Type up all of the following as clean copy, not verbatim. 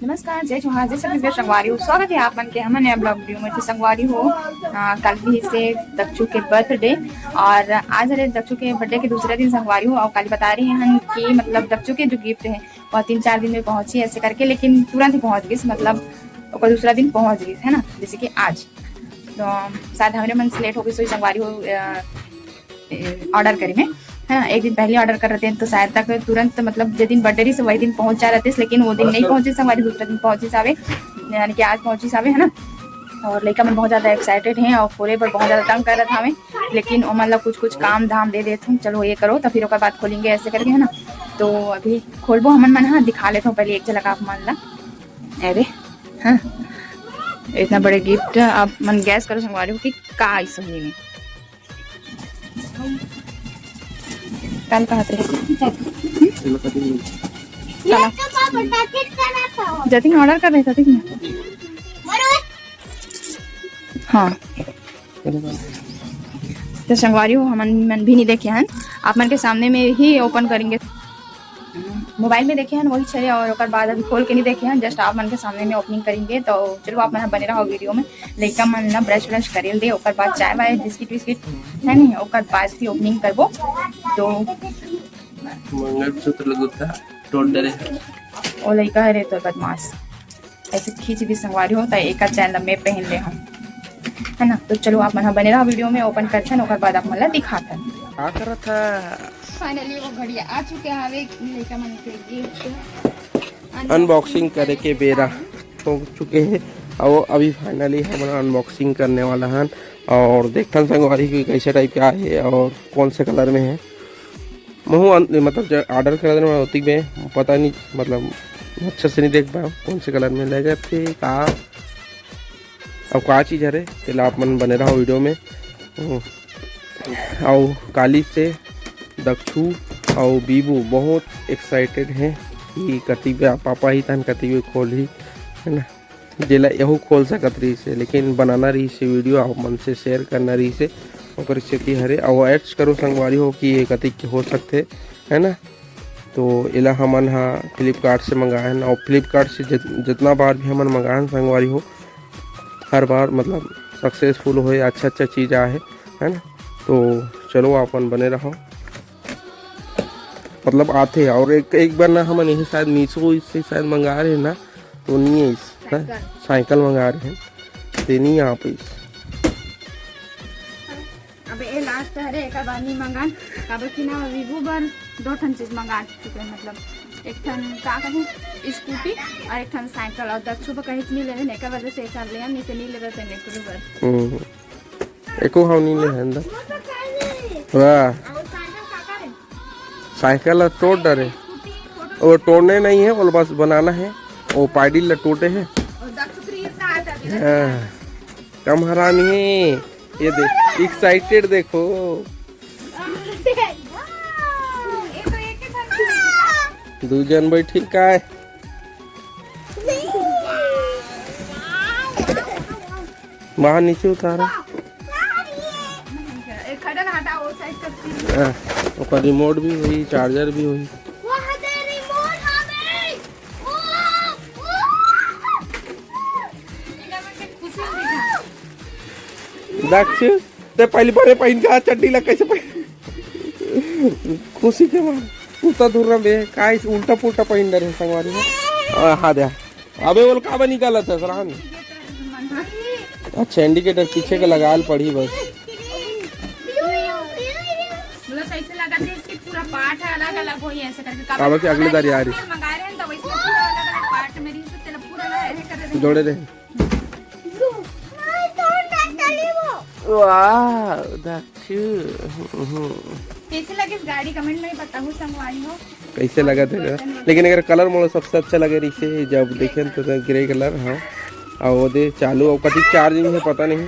नमस्कार, जय जोहार, जय छत्तीसगढ़। संगवारी हो, स्वागत है आप मन के हमन नया ब्लॉग वीडियो में। संगवारी हो, कल भी से दक्षु के बर्थडे और आज हरे दक्षु के बर्थडे के दूसरे दिन संगवारी हो और कल बता रही हैं कि मतलब दक्षु के जो गिफ्ट है वह 3-4 दिन में पहुंची ऐसे करके, लेकिन तुरंत ही पहुंच गई, मतलब दूसरा दिन पहुंच गई है ना, जैसे कि आज। तो शायद हमारे मन से लेट हो गई, सो संगवारी हो ऑर्डर करे में है ना, एक दिन पहले ऑर्डर कर रहे थे तो शायद तक तुरंत मतलब जिस दिन बर्थडे रही वही दिन पहुंच जा रहे थे, लेकिन वो दिन नहीं पहुंचे हमारी, दूसरा दिन पहुंची सावे, यानी कि आज पहुंची सावे है ना। और लड़का मैं बहुत ज़्यादा एक्साइटेड हैं और खोले पर बहुत ज़्यादा तंग कर रहा था हमें, लेकिन वो मतलब कुछ काम धाम दे देते हूँ, चलो ये करो तो फिर उसके बाद खोलेंगे ऐसे करके है ना। तो अभी खोलबो हमन मन, हाँ दिखा लेता हूँ पहले एक झलक आप मन ला। अरे हाँ, इतना बड़े गिफ्ट आप मन गैस करो संगवारी हो कि का इस में कल कहा थे जतिन ऑर्डर कर रहे थे हाँ। तो संगवारी हो हमन मन भी नहीं देखे हैं, आप मन के सामने में ही ओपन करेंगे। मोबाइल में देखे हैं वही चले और उसके बाद अभी खोल के नहीं देखे हैं, जस्ट आप मन के सामने में ओपनिंग करेंगे। तो चलो आप मन बने रहो वीडियो में। लड़का मन ना ब्रश व्रश करेल दे, और बाद चाय वाय बिस्किट विस्किट है नहीं, और बाद भी ओपनिंग करबो। तो मंगलसूत्र लगुता टोट डरे ओ लड़का है रे तो बदमाश ऐसे खींच भी संगवारी हो तो एक चैनल में पहन ले हम है ना। तो चलो आप मन बने रहो वीडियो में, ओपन करते हैं और बाद आप मन दिखाते हैं क्या कर था। फाइनली वो घड़िया आ चुके हैं, लड़का मन के गिफ्ट अनबॉक्सिंग करे के बेरा हो चुके हैं और अभी फाइनली हम अनबॉक्सिंग करने वाला हैं और देखते संगवारी की कैसे टाइप का है और कौन से कलर में है। महू मतलब ऑर्डर कर देना होती में पता नहीं, मतलब अच्छे से नहीं देख पाया कौन से कलर में ले गए थे का अब का चीज़ है तेला आप मन बने रहो वीडियो में। और काली से दक्षु और बीबू बहुत एक्साइटेड हैं कि कति पापा ही तन कति भी खोल ही है ना, जेला यहू खोल सकत रही से, लेकिन बनाना रही से वीडियो आप मन से शेयर करना रही से और स्थिति हरे और एड्स करो संगवारी हो कि ये कति के हो सकते है ना। तो इला हमन हाँ फ्लिपकार्ट से मंगाए और फ्लिपकार्ट से जितना बार भी हमन मंगाए संगवारी हो हर बार मतलब सक्सेसफुल हो, अच्छा चीज़ आए है ना। तो चलो अपन बने रहो, मतलब आते और एक बार ना हमन यही शायद मीशो इससे शायद मंगा रहे हैं ना, तो नहीं है इस साइकिल मंगा रहे हैं ते नहीं आ पाई। अबे ये लास्ट है एक बार नहीं मंगान काबर कि ना वीवो बर 2 ठन चीज मंगा चुके हैं, मतलब एक ठन का कहें स्कूटी और एक ठन साइकिल, और दक्षु पर कहीं नहीं ले रहे, एक वजह से एक ले नहीं तो नहीं ले रहे थे एक बार एको हम नहीं ले अंदर वाह साइकिल तोड़ डरे, वो तोड़ने नहीं है वो बस बनाना है, वो पाइडिल ला टूटे है कम हरामी है। ये देख एक्साइटेड देखो दो जन बैठी का है बाहर नीचे उतारा उसका रिमोट भी हुई, चार्जर भी हुई। दक्ष ते पहली बार पहन के चड्डी लग कैसे खुशी के मार उतना दूर में का उल्टा पुल्टा पहन रहे संगवारी में हाँ दे अबे बोल का निकाला था सराहन। अच्छा इंडिकेटर पीछे के लगा पड़ी बस अब की अगली दारी आ रही जोड़े रहे। वाह कैसे लगे इस गाड़ी कमेंट में बताओ संगवारी हो कैसे लगा था, लेकिन अगर कलर मोड़ सबसे अच्छा लगे इसे जब देखे तो ग्रे कलर हाँ और वो दे चालू और कति चार्जिंग है पता नहीं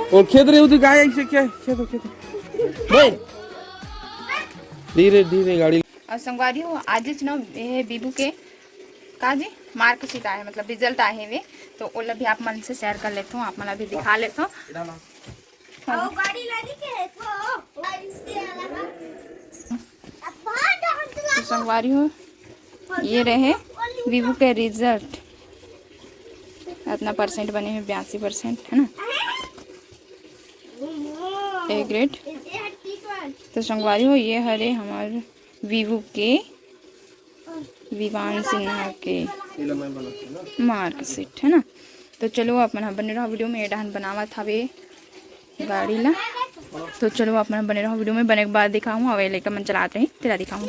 और खेत रहे हो गाय ऐसे क्या खेत धीरे धीरे गाड़ी। और संगवारी हो आज ना बीबू के का जी मार्कशीट आए, मतलब रिजल्ट आए वे, तो वो भी आप मन से शेयर कर लेता हूँ, आप मन भी दिखा लेता हूँ। तो संगवारी हो ये रहे वीवो के रिजल्ट। अपना परसेंट बने हुए 82% है ना, ए ग्रेड। तो संगवारी हो ये हरे हमारे वीवो के विवान सिन्हा के मार्कशीट है ना। तो चलो अपन बने रहो वीडियो में। एडान बनावा था वे गाड़ी ला। तो चलो अपना बने रहो वीडियो में। बने के बाद दिखाऊँ अवे लेकर मन चलाते हैं तेरा दिखाऊँ,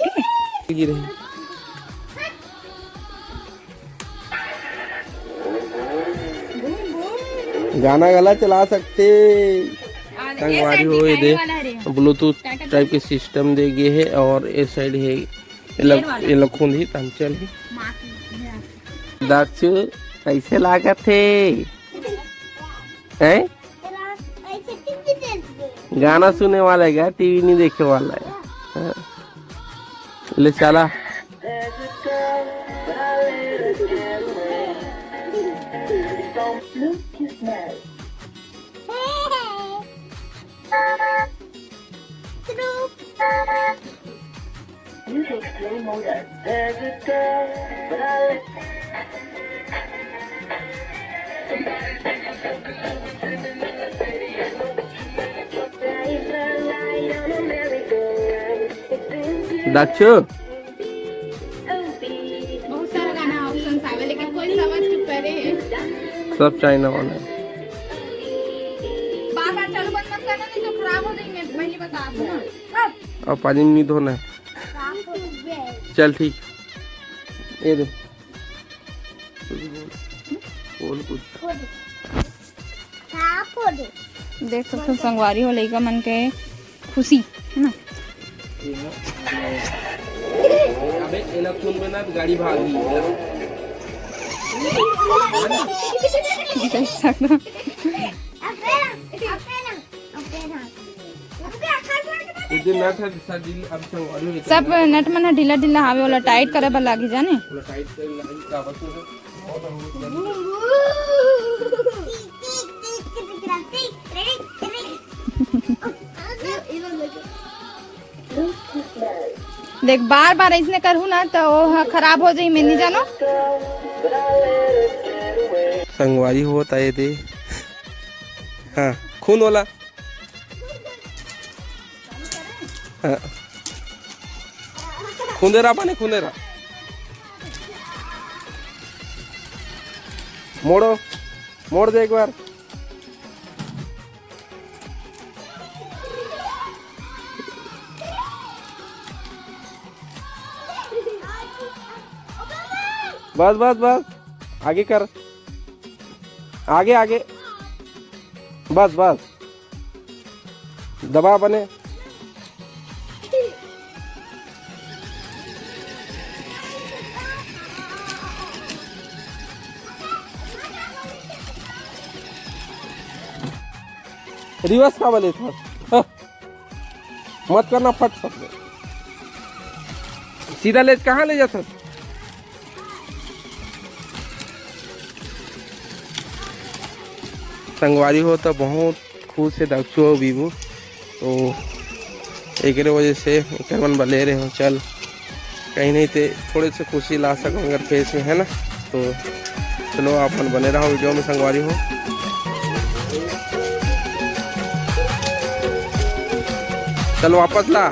ठीक है। गाना गला चला सकते संगवारी हो। ये दे ब्लूटूथ टाइप के सिस्टम दे गए है और इस साइड है ये लखुन ही तंचल ही। दक्षु कैसे लागत थे हैं? गाना सुनने वाला है क्या? टीवी नहीं देखने वाला है? ले चला। दक्षु बहुत सारा गाना ऑप्शन आवे लेकिन कोई समझ के करे सब चाइना वाला है। बार-बार चालू बंद मत करना नहीं तो खराब हो जाएंगे। पहले बता दो ना। और पानी नहीं धोना है। चल ठीक। ये दे बोल कुछ। देख सकते हो संगवारी हो लेगा मन के खुशी है ना। अबे इलेक्ट्रॉन में ना गाड़ी भागी देख सकते हो। सब नट मन ढीला ढीला हावे वाला टाइट करे बा लागी जाने। देख बार बार इसने करू ना तो वो खराब हो जाए। मैं नहीं जानो संगवारी होता है दे। हाँ खून वाला। हाँ खुंदेरा पाने खुंदेरा मोड़ो मोड़ दे एक बार। बस बस बस आगे कर। आगे आगे बस बस दबा बने। रिवर्स का वाले था। मत करना फट फट। सीधा ले कहाँ ले जाता? संगवारी हो तो बहुत खुश है दक्षु और बीबू। तो एक वजह से मन ले रहे हो। चल कहीं नहीं थे थोड़े से खुशी ला सको अगर फेस में है ना। तो चलो आप बने रहो वीडियो में संगवारी हो। चल वापस ला।